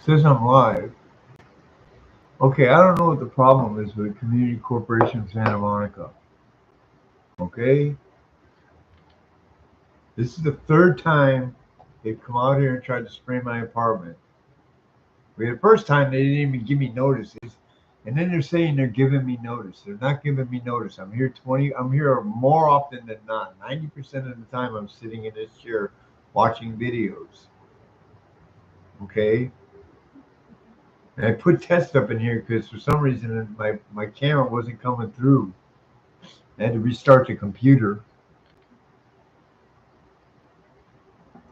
Says I'm live. Okay, I don't know what the problem is with Community Corporation of Santa Monica. Okay? This is the third time they've come out here and tried to spray my apartment. The first time they didn't even give me notices. And then they're saying they're giving me notice. They're not giving me notice. I'm here more often than not. 90% of the time I'm sitting in this chair watching videos. Okay? And I put test up in here because for some reason my camera wasn't coming through. I had to restart the computer.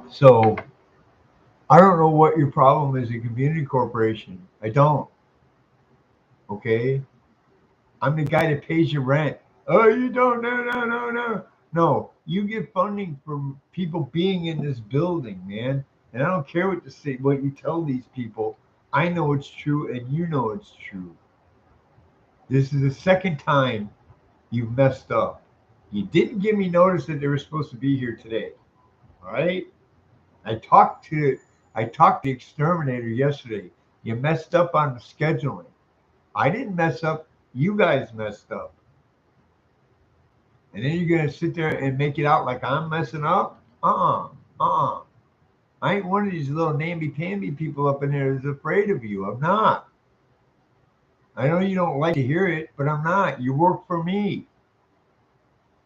So I don't know what your problem is in community corporation. I don't. Okay. I'm the guy that pays your rent. Oh, you don't? No, no, no, no. No, you get funding from people being in this building, man. And I don't care what you tell these people. I know it's true, and you know it's true. This is the second time you've messed up. You didn't give me notice that they were supposed to be here today. All right. I talked to I talked to the exterminator yesterday. You messed up on the scheduling. I didn't mess up. You guys messed up. And then you're gonna sit there and make it out like I'm messing up? I ain't one of these little namby-pamby people up in there that's afraid of you. I'm not. I know you don't like to hear it, but I'm not. You work for me.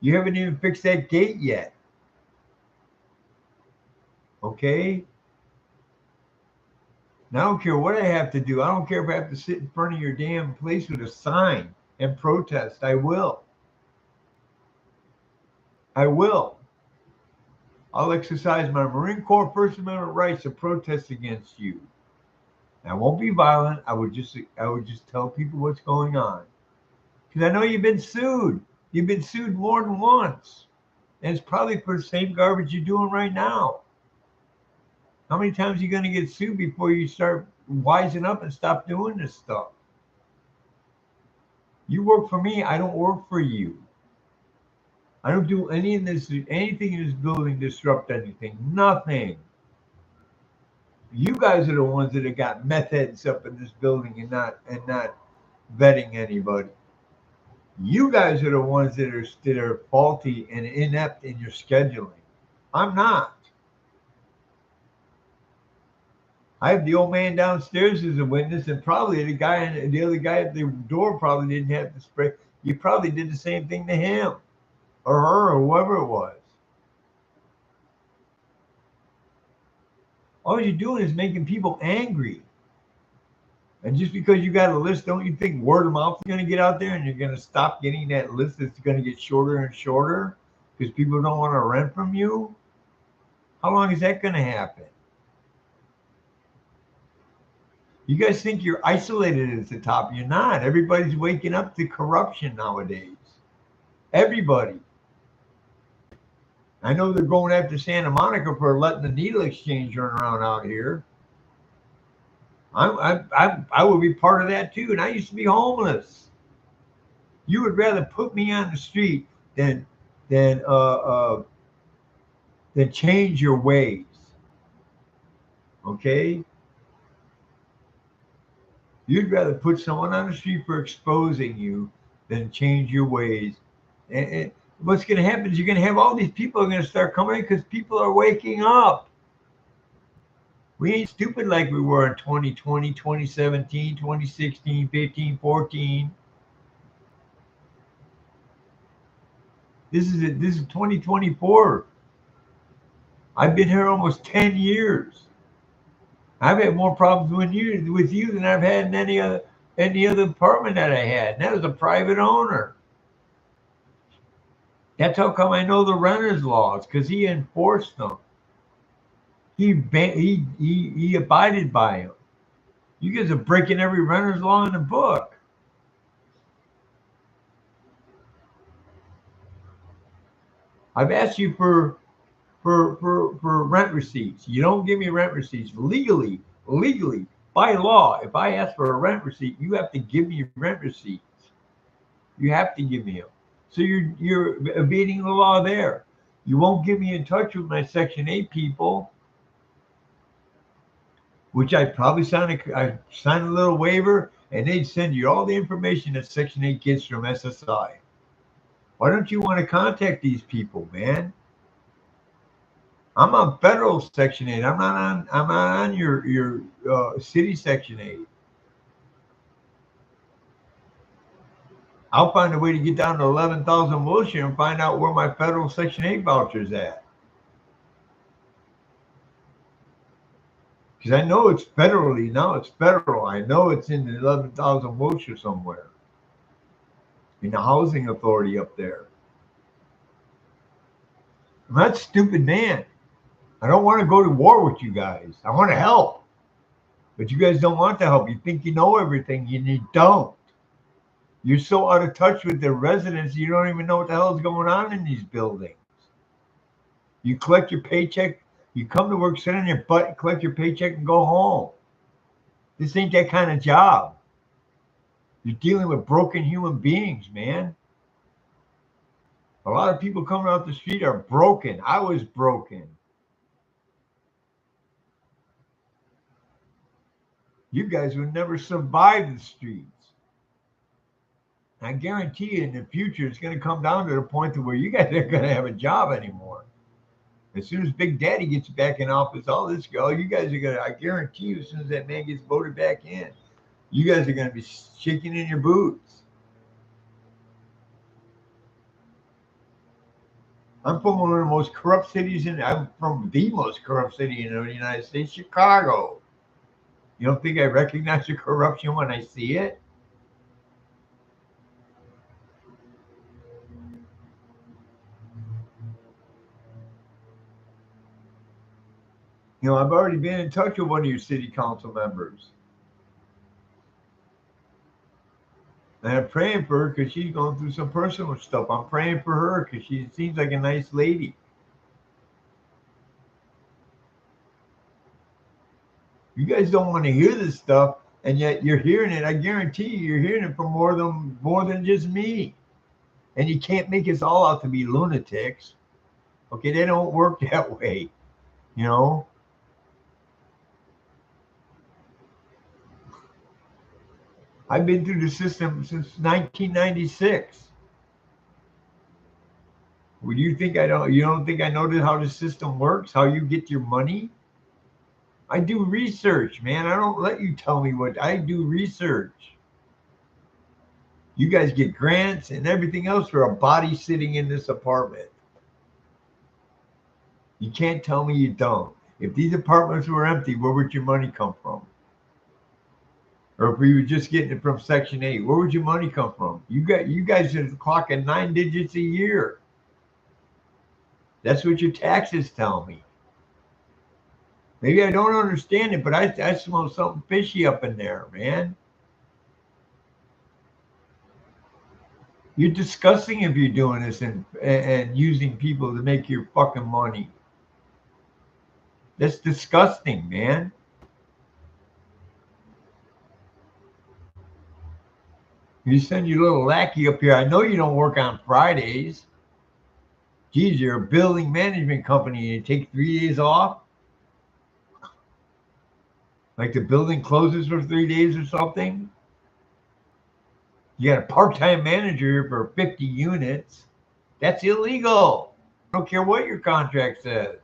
You haven't even fixed that gate yet. Okay? And I don't care what I have to do. I don't care if I have to sit in front of your damn place with a sign and protest. I will. I will. I'll exercise my Marine Corps First Amendment rights to protest against you. I won't be violent. I would just tell people what's going on. Because I know you've been sued. You've been sued more than once. And it's probably for the same garbage you're doing right now. How many times are you going to get sued before you start wising up and stop doing this stuff? You work for me. I don't work for you. I don't do anything in this building disrupt anything. Nothing. You guys are the ones that have got meth heads up in this building and not vetting anybody. You guys are the ones that are faulty and inept in your scheduling. I'm not. I have the old man downstairs as a witness, and probably the other guy at the door probably didn't have the spray. You probably did the same thing to him or her or whoever it was. All you're doing is making people angry. And just because you got a list, don't you think word of mouth is going to get out there and you're going to stop getting that list that's going to get shorter and shorter because people don't want to rent from you? How long is that going to happen? You guys think you're isolated at the top. You're not. Everybody's waking up to corruption nowadays. Everybody. I know they're going after Santa Monica for letting the needle exchange run around out here. I would be part of that too. And I used to be homeless. You would rather put me on the street than than change your ways. Okay? You'd rather put someone on the street for exposing you than change your ways. And what's going to happen is you're going to have all these people are going to start coming in because people are waking up. We ain't stupid like we were in 2020, 2017, 2016, 15, 14. This is 2024. I've been here almost 10 years. I've had more problems with you than I've had in any other apartment that I had. And that was a private owner. That's how come I know the renters laws, because he enforced them. He abided by them. You guys are breaking every renter's law in the book. I've asked you for rent receipts. You don't give me rent receipts legally by law. If I ask for a rent receipt, you have to give me rent receipts. You have to give me them. So you're evading the law there. You won't get me in touch with my Section 8 people which I probably I signed a little waiver, and they'd send you all the information that Section 8 gets from SSI. Why don't you want to contact these people, man? I'm on federal Section 8. I'm not on your city Section 8. I'll find a way to get down to 11,000 Wilshire and find out where my federal Section 8 voucher's at. Because I know it's federally, now it's federal. I know it's in the 11,000 Wilshire somewhere. In the housing authority up there. I'm not a stupid man. I don't want to go to war with you guys. I want to help. But you guys don't want to help. You think you know everything, and you don't. You're so out of touch with the residents, you don't even know what the hell is going on in these buildings. You collect your paycheck, you come to work, sit on your butt, collect your paycheck, and go home. This ain't that kind of job. You're dealing with broken human beings, man. A lot of people coming off the street are broken. I was broken. You guys would never survive the streets. I guarantee you in the future, it's going to come down to the point to where you guys aren't going to have a job anymore. As soon as Big Daddy gets back in office, all you guys are going to, I guarantee you, as soon as that man gets voted back in, you guys are going to be shaking in your boots. I'm from one of the most corrupt cities I'm from the most corrupt city in the United States, Chicago. You don't think I recognize the corruption when I see it? You know, I've already been in touch with one of your city council members. And I'm praying for her because she's going through some personal stuff. I'm praying for her because she seems like a nice lady. You guys don't want to hear this stuff, and yet you're hearing it. I guarantee you're hearing it from more than just me. And you can't make us all out to be lunatics. Okay, they don't work that way, you know. I've been through the system since 1996. Well, you don't think I know how the system works, how you get your money? I do research, man. I don't let you tell me what I do research. You guys get grants and everything else for a body sitting in this apartment. You can't tell me you don't. If these apartments were empty, where would your money come from? Or if we were just getting it from Section 8, where would your money come from? You guys are clocking 9 digits a year. That's what your taxes tell me. Maybe I don't understand it, but I smell something fishy up in there, man. You're disgusting if you're doing this and using people to make your fucking money. That's disgusting, man. You send your little lackey up here. I know you don't work on Fridays. Geez, you're a building management company and you take 3 days off? Like the building closes for 3 days or something? You got a part-time manager here for 50 units. That's illegal. I don't care what your contract says.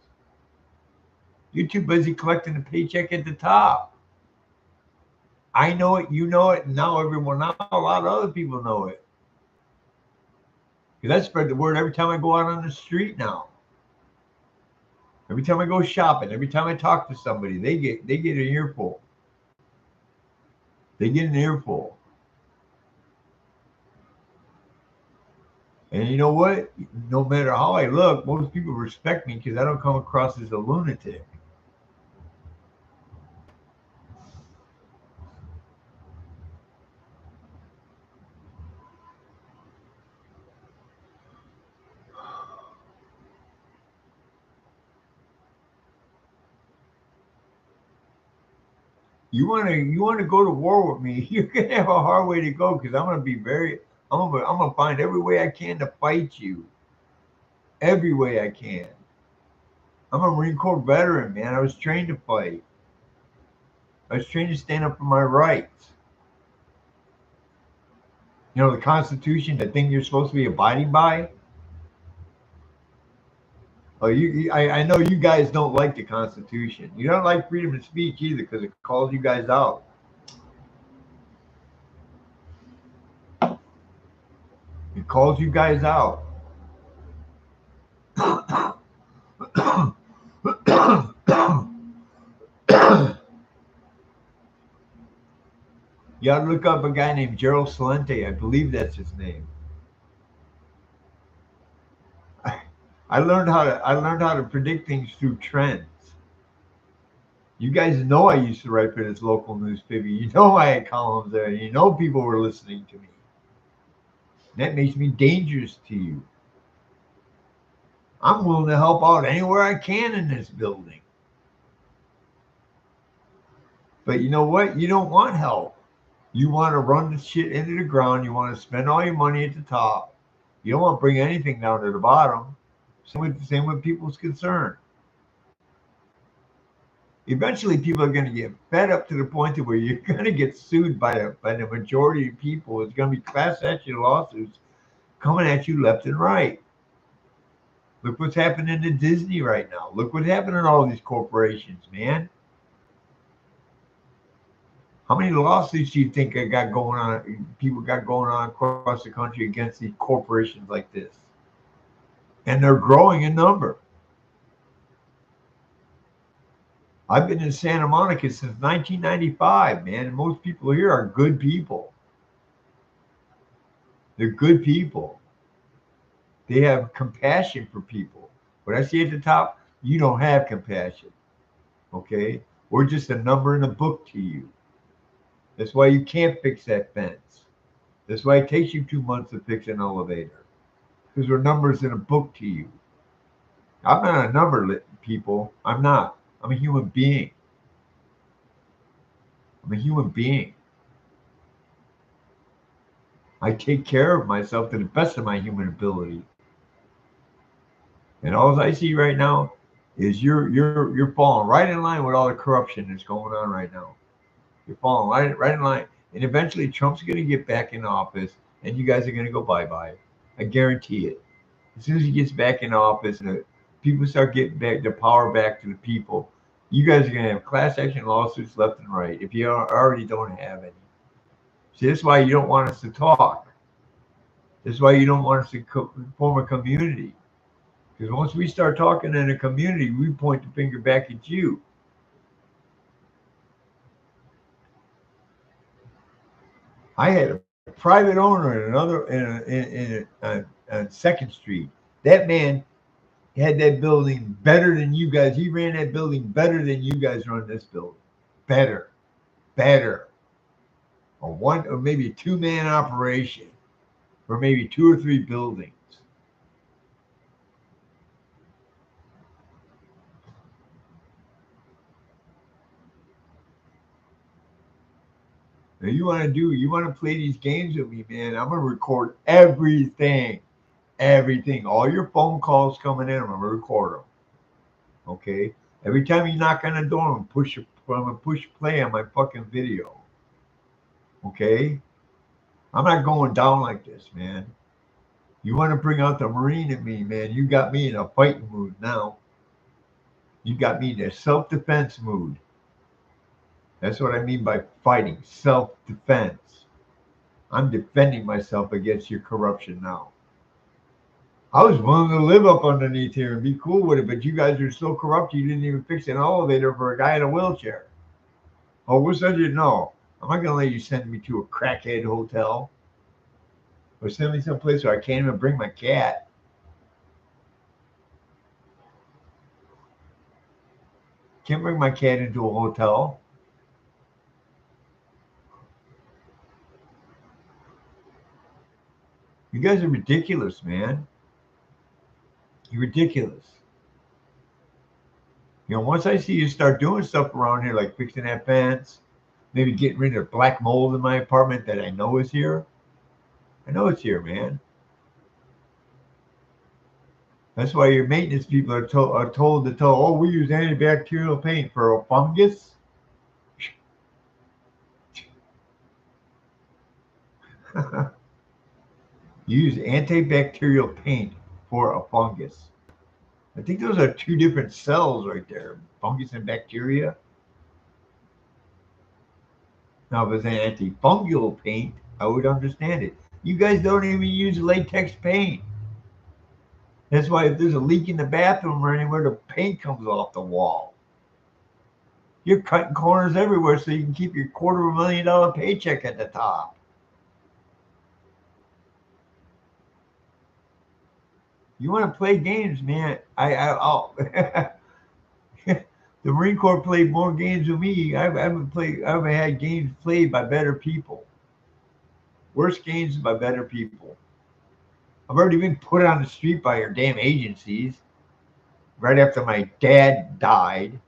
You're too busy collecting the paycheck at the top. I know it, you know it, and now a lot of other people know it. Because I spread the word every time I go out on the street now. Every time I go shopping, every time I talk to somebody, they get an earful. They get an earful. And you know what? No matter how I look, most people respect me because I don't come across as a lunatic. You want to go to war with me? You're gonna have a hard way to go because I'm gonna find every way I can to fight you. Every way I can. I'm a Marine Corps veteran, man. I was trained to fight. I was trained to stand up for my rights. You know, the Constitution, the thing you're supposed to be abiding by. Oh, I know you guys don't like the Constitution. You don't like freedom of speech either because it calls you guys out. It calls you guys out. You ought to look up a guy named Gerald Celente. I believe that's his name. I learned how to predict things through trends. You guys know I used to write for this local newspaper. You know I had columns there. You know people were listening to me. That makes me dangerous to you. I'm willing to help out anywhere I can in this building. But you know what? You don't want help. You want to run the shit into the ground. You want to spend all your money at the top. You don't want to bring anything down to the bottom. Same with people's concern. Eventually, people are going to get fed up to the point to where you're going to get sued by the majority of people. It's going to be class action lawsuits coming at you left and right. Look what's happening to Disney right now. Look what's happening to all these corporations, man. How many lawsuits do you think I got going on? People got going on across the country against these corporations like this, and they're growing in number. I've been in Santa Monica since 1995, man, and most people here are good people. They're good people. They have compassion for people. What I see at the top, you don't have compassion. Okay? We're just a number in a book to you. That's why you can't fix that fence. That's why it takes you 2 months to fix an elevator. Because we're numbers in a book to you. I'm not a number, people. I'm not. I'm a human being. I'm a human being. I take care of myself to the best of my human ability. And all I see right now is you're falling right in line with all the corruption that's going on right now. You're falling right in line. And eventually Trump's going to get back in office and you guys are going to go bye-bye. I guarantee it. As soon as he gets back in office and people start getting back the power back to the people, you guys are going to have class action lawsuits left and right if you already don't have any. See, that's why you don't want us to talk. That's why you don't want us to form a community. Because once we start talking in a community, we point the finger back at you. I had a private owner in another on Second Street. That man had that building better than you guys. He ran that building better than you guys run this building. Better. A one or maybe a 2-man operation for maybe 2 or 3 buildings. Now you want to play these games with me, man. I'm gonna record everything. All your phone calls coming in, I'm gonna record them. Okay. Every time you knock on the door, I'm gonna push play on my fucking video. Okay. I'm not going down like this, man. You want to bring out the Marine in me, man. You got me in a fighting mood now. You got me in a self-defense mood. That's what I mean by fighting, self-defense. I'm defending myself against your corruption now. I was willing to live up underneath here and be cool with it, but you guys are so corrupt you didn't even fix an elevator for a guy in a wheelchair. Oh, we'll send you. No, I'm not going to let you send me to a crackhead hotel or send me someplace where I can't even bring my cat. Can't bring my cat into a hotel. You guys are ridiculous, man. You're ridiculous. You know, once I see you start doing stuff around here, like fixing that fence, maybe getting rid of black mold in my apartment that I know is here. I know it's here, man. That's why your maintenance people are told to tell, oh, we use antibacterial paint for a fungus. Use antibacterial paint for a fungus. I think those are two different cells right there, fungus and bacteria. Now, if it's an antifungal paint, I would understand it. You guys don't even use latex paint. That's why if there's a leak in the bathroom or anywhere, the paint comes off the wall. You're cutting corners everywhere so you can keep your $250,000 paycheck at the top. You want to play games, man? I'll. The Marine Corps played more games than me. I haven't had games played by better people. Worse games by better people. I've already been put on the street by your damn agencies right after my dad died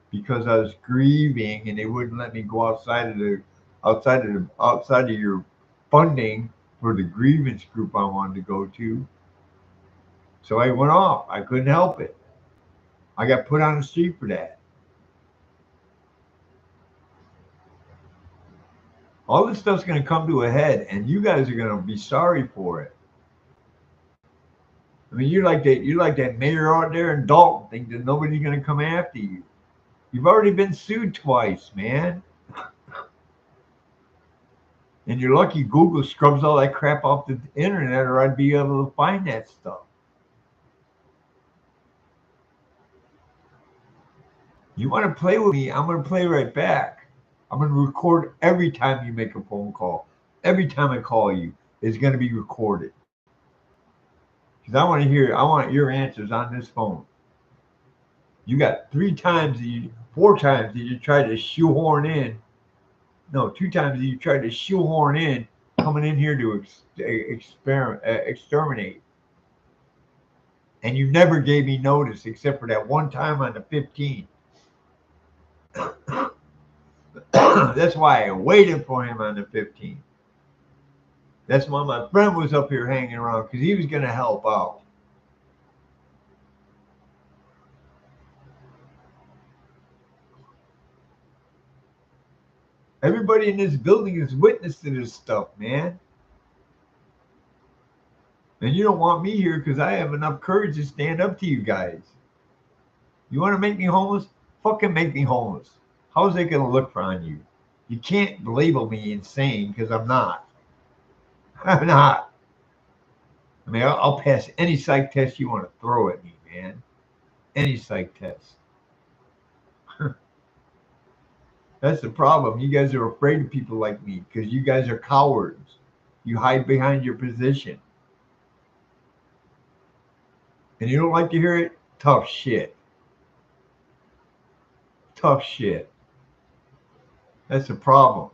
because I was grieving and they wouldn't let me go outside of your funding for the grievance group I wanted to go to. So I went off. I couldn't help it. I got put on the street for that. All this stuff's going to come to a head, and you guys are going to be sorry for it. I mean, you're like that mayor out there in Dalton, think that nobody's going to come after you. You've already been sued twice, man. And you're lucky Google scrubs all that crap off the internet, or I'd be able to find that stuff. You want to play with me? I'm going to play right back. I'm going to record every time you make a phone call. Every time I call you, it's going to be recorded. Because I want your answers on this phone. You got 4 times that you tried to shoehorn in. No, 2 times that you tried to shoehorn in coming in here to exterminate. And you never gave me notice except for that one time on the 15th. That's why I waited for him on the 15th. That's why my friend was up here hanging around, because he was going to help out. Everybody in this building is witness to this stuff, man. And you don't want me here because I have enough courage to stand up to you guys. You want to make me homeless? Fucking make me homeless. How's that going to look on you? You can't label me insane because I'm not. I'm not. I mean, I'll pass any psych test you want to throw at me, man. Any psych test. That's the problem. You guys are afraid of people like me because you guys are cowards. You hide behind your position. And you don't like to hear it? Tough shit. Tough shit. That's the problem.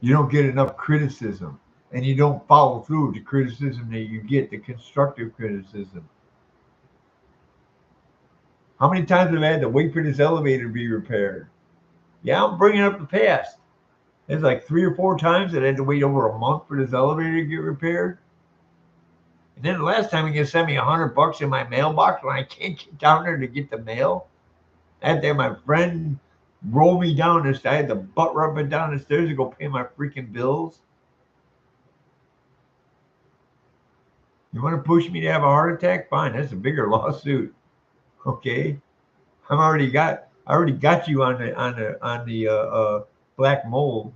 You don't get enough criticism. And you don't follow through with the criticism that you get, the constructive criticism. How many times have I had to wait for this elevator to be repaired? Yeah, I'm bringing up the past. There's like 3 or 4 times that I had to wait over a month for this elevator to get repaired. And then the last time he can send me $100 in my mailbox when I can't get down there to get the mail. I had to have my friend roll me down this. I had to butt rub it down the stairs to go pay my freaking bills. You want to push me to have a heart attack? Fine, that's a bigger lawsuit. Okay, I already got you on the black mold,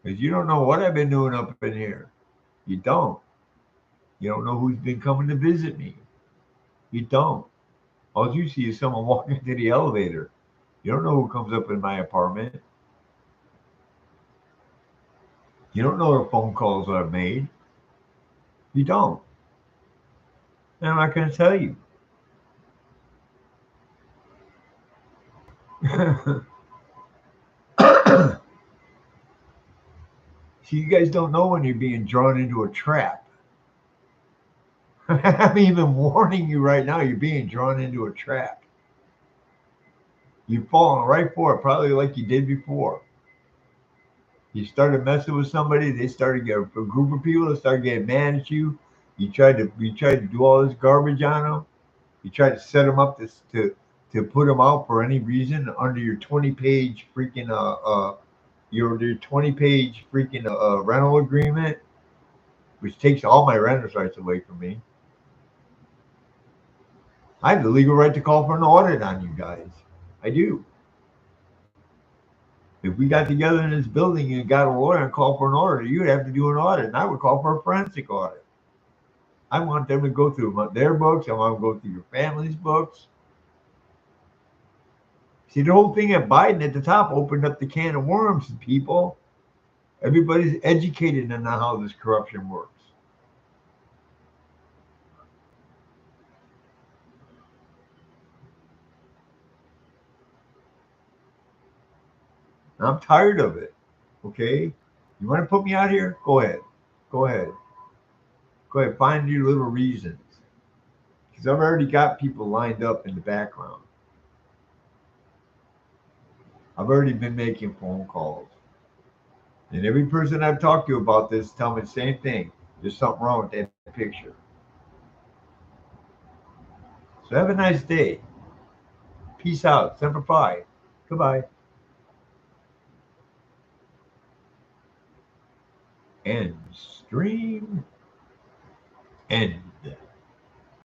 because you don't know what I've been doing up in here. You don't. You don't know who's been coming to visit me. You don't. All you see is someone walking to the elevator. You don't know who comes up in my apartment. You don't know the phone calls I've made. You don't. And I'm not going to tell you. See, you guys don't know when you're being drawn into a trap. I'm even warning you right now, you're being drawn into a trap. You've fallen right for it, probably like you did before. You started messing with somebody, they started getting a group of people that started getting mad at you. You tried to do all this garbage on them. You tried to set them up to put them out for any reason under your 20-page freaking your 20-page freaking rental agreement, which takes all my renter's rights away from me. I have the legal right to call for an audit on you guys. I do. If we got together in this building and got a lawyer and called for an audit, you would have to do an audit, and I would call for a forensic audit. I want them to go through their books. I want them to go through your family's books. See, the whole thing at Biden at the top opened up the can of worms to people. Everybody's educated on how this corruption works. And I'm tired of it. Okay? You want to put me out here? Go ahead. Go ahead. Go ahead. Find your little reasons. Because I've already got people lined up in the background. I've already been making phone calls. And every person I've talked to about this tell me the same thing. There's something wrong with that picture. So have a nice day. Peace out. Semper Fi. Goodbye. End stream. End.